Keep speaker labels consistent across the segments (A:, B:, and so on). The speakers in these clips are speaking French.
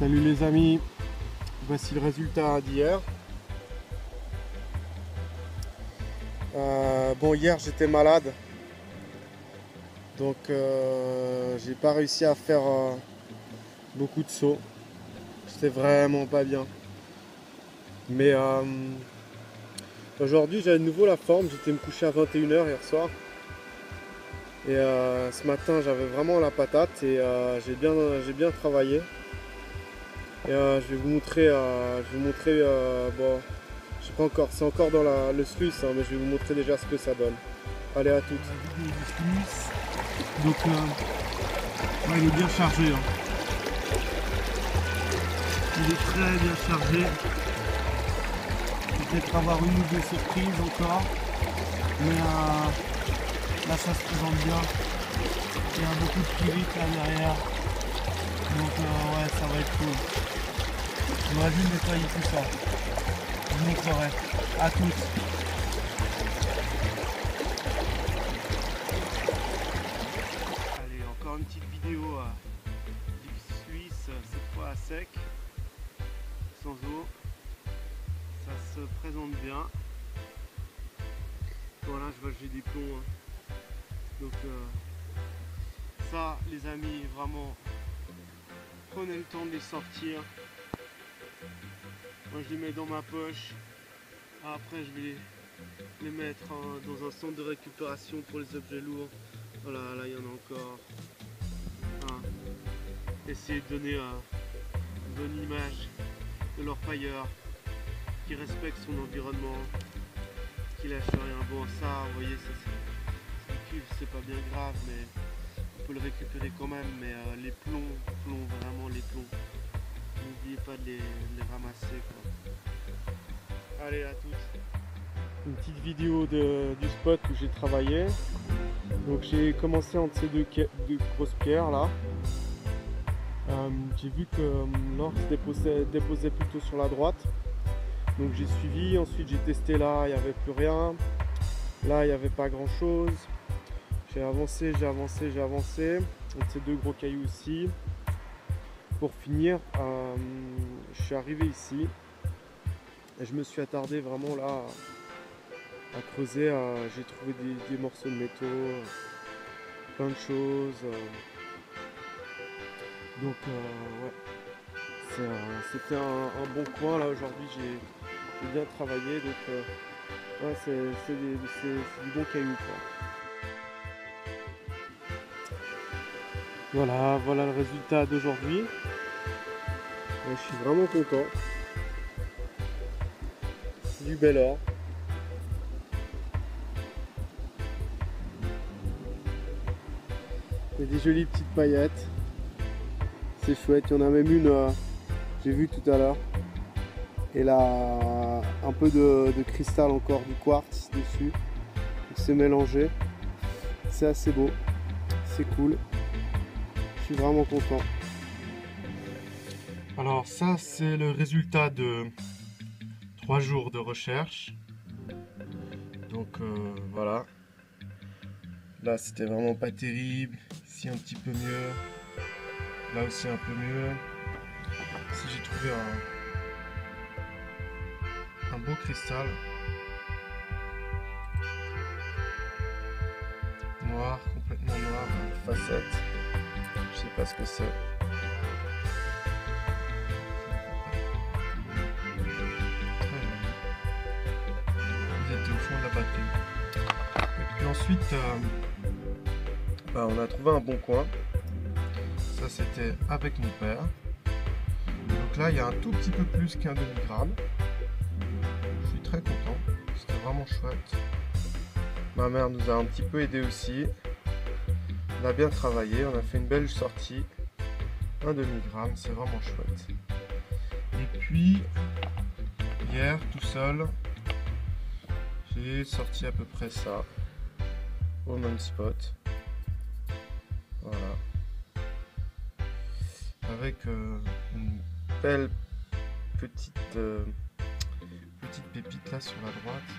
A: Salut les amis, voici le résultat d'hier. Bon, hier j'étais malade, donc j'ai pas réussi à faire beaucoup de sauts. J'étais vraiment pas bien. Mais aujourd'hui j'avais de nouveau la forme. J'étais me coucher à 21 h hier soir. Et ce matin j'avais vraiment la patate et j'ai bien travaillé. Et je vais vous montrer, bon, je sais pas encore, c'est encore dans le Suisse, mais je vais vous montrer déjà ce que ça donne. Allez, à toutes. La vidéo du Suisse. Donc, ouais, il est bien chargé. Hein. Il est très bien chargé. Peut-être avoir une ou deux surprises encore. Mais là, ça se présente bien. Il y a beaucoup de pirites là derrière. Donc, ouais, ça va être cool. J'aurais dû nettoyer tout ça. Je vous montrerai. À toutes. Allez, encore une petite vidéo du Suisse, cette fois à sec, sans eau. Ça se présente bien. Voilà, je vois que j'ai des plombs. Hein. Donc ça, les amis, vraiment, prenez le temps de les sortir. Moi je les mets dans ma poche. Après je vais les mettre dans un centre de récupération pour les objets lourds. Voilà, là il y en a encore. Essayer de donner une bonne image de l'orpailleur qui respecte son environnement, qui lâche rien. Bon, ça, vous voyez, c'est pas bien grave, mais on peut le récupérer quand même. Mais les plombs, vraiment les plombs. N'oubliez pas de les ramasser, quoi. Allez, à tous. Une petite vidéo du spot où j'ai travaillé. Donc j'ai commencé entre ces deux grosses pierres là. J'ai vu que l'or se déposait plutôt sur la droite. Donc j'ai suivi, ensuite j'ai testé là, il n'y avait plus rien. Là il n'y avait pas grand chose. J'ai avancé. Entre ces deux gros cailloux aussi. Pour finir, je suis arrivé ici. Et je me suis attardé vraiment là à creuser. J'ai trouvé des morceaux de métaux, plein de choses. Donc ouais, c'était un bon coin là aujourd'hui. J'ai bien travaillé, donc ouais, c'est du bon caillou, quoi. Voilà le résultat d'aujourd'hui. Je suis vraiment content. Du bel or. Il y a des jolies petites paillettes. C'est chouette. Il y en a même une, j'ai vu tout à l'heure. Et là, un peu de cristal encore, du quartz dessus. C'est mélangé. C'est assez beau. C'est cool. Je suis vraiment content. Alors ça, c'est le résultat de 3 jours de recherche. Donc voilà. Là, c'était vraiment pas terrible. Ici, un petit peu mieux. Là aussi, un peu mieux. Ici, j'ai trouvé un beau cristal. Noir, complètement noir, une facette. Je sais pas ce que c'est. Ils étaient au fond de la batterie. Et puis ensuite, on a trouvé un bon coin. Ça, c'était avec mon père. Donc là, il y a un tout petit peu plus qu'un demi-gramme. Je suis très content. C'était vraiment chouette. Ma mère nous a un petit peu aidé aussi. On a bien travaillé. On a fait une belle sortie. Un demi-gramme. C'est vraiment chouette. Et puis, hier, tout seul, j'ai sorti à peu près ça. Au même spot. Voilà. Avec une belle petite pépite là sur la droite.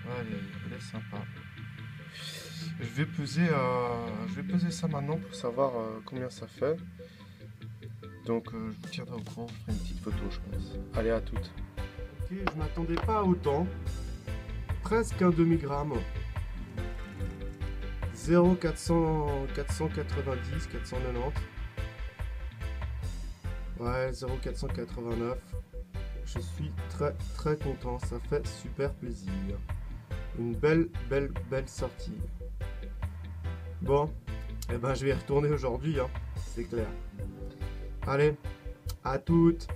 A: Ouais, elle est sympa. Je vais peser ça maintenant pour savoir combien ça fait. Donc je vous tiendrai au courant, je ferai une petite photo je pense. Allez, à toutes. Ok, je m'attendais pas à autant. Presque un demi-gramme. 0,490, 490. Ouais, 0,489. Je suis très content, ça fait super plaisir. Une belle sortie. Bon, eh ben je vais y retourner aujourd'hui, hein, c'est clair. Allez, à toutes.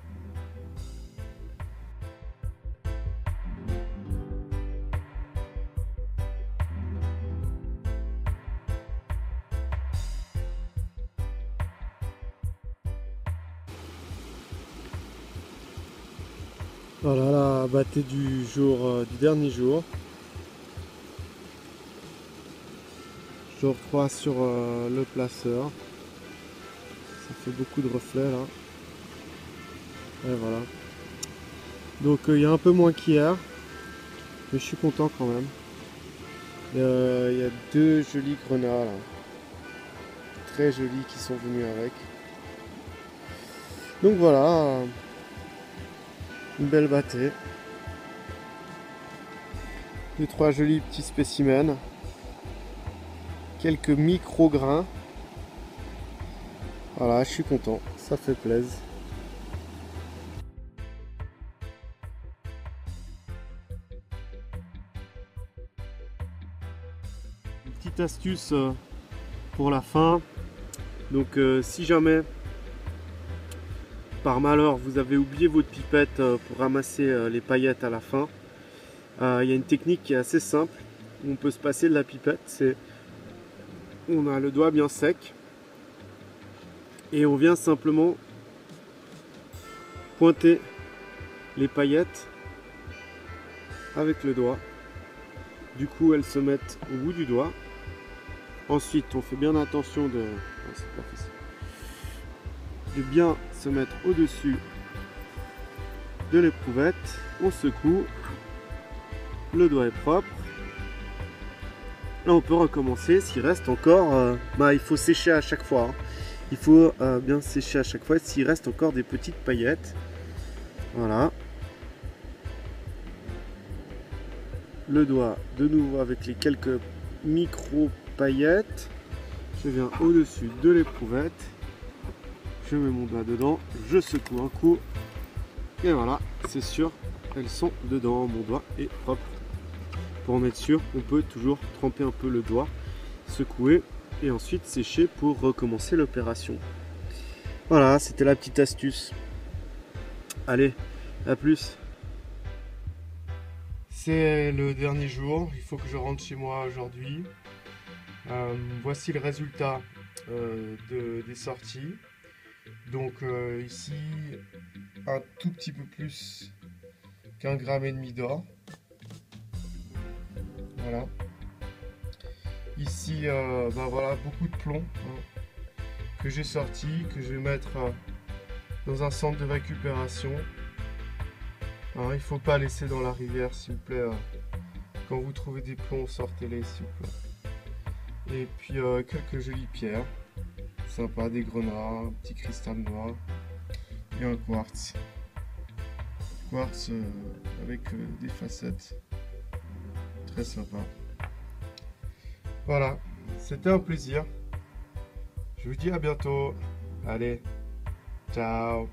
A: Voilà la bâtée du jour, du dernier jour. Jour 3 sur le placeur. Ça fait beaucoup de reflets là. Et voilà. Donc il y a un peu moins qu'hier. Mais je suis content quand même. Il y a deux jolis grenats là. Très jolis qui sont venus avec. Donc voilà. Une belle bâtée. 2-3 jolis petits spécimens. Quelques micro-grains. Voilà, je suis content. Ça fait plaisir. Une petite astuce pour la fin. Donc si jamais par malheur vous avez oublié votre pipette pour ramasser les paillettes à la fin, il y a une technique qui est assez simple où on peut se passer de la pipette. C'est on a le doigt bien sec et on vient simplement pointer les paillettes avec le doigt. Du coup elles se mettent au bout du doigt. Ensuite on fait bien attention de bien se mettre au-dessus de l'éprouvette. On secoue, le doigt est propre. Là on peut recommencer. S'il reste encore, il faut sécher à chaque fois, hein. Il faut bien sécher à chaque fois s'il reste encore des petites paillettes. Voilà. Le doigt de nouveau avec les quelques micro paillettes. Je viens au-dessus de l'éprouvette. Je mets mon doigt dedans, je secoue un coup. Et voilà, c'est sûr, elles sont dedans. Mon doigt est propre. Pour en être sûr, on peut toujours tremper un peu le doigt, secouer et ensuite sécher pour recommencer l'opération. Voilà, c'était la petite astuce. Allez, à plus. C'est le dernier jour, il faut que je rentre chez moi aujourd'hui. Voici le résultat des sorties. Donc ici, un tout petit peu plus qu'1,5 g d'or. Voilà. Ici, voilà, beaucoup de plomb que j'ai sorti, que je vais mettre dans un centre de récupération. Alors, il ne faut pas laisser dans la rivière, s'il vous plaît. Quand vous trouvez des plombs, sortez-les, s'il vous plaît. Et puis quelques jolies pierres. Sympa, des grenats, un petit cristal noir et un quartz. Quartz avec des facettes. Très sympa. Voilà, c'était un plaisir. Je vous dis à bientôt. Allez, ciao.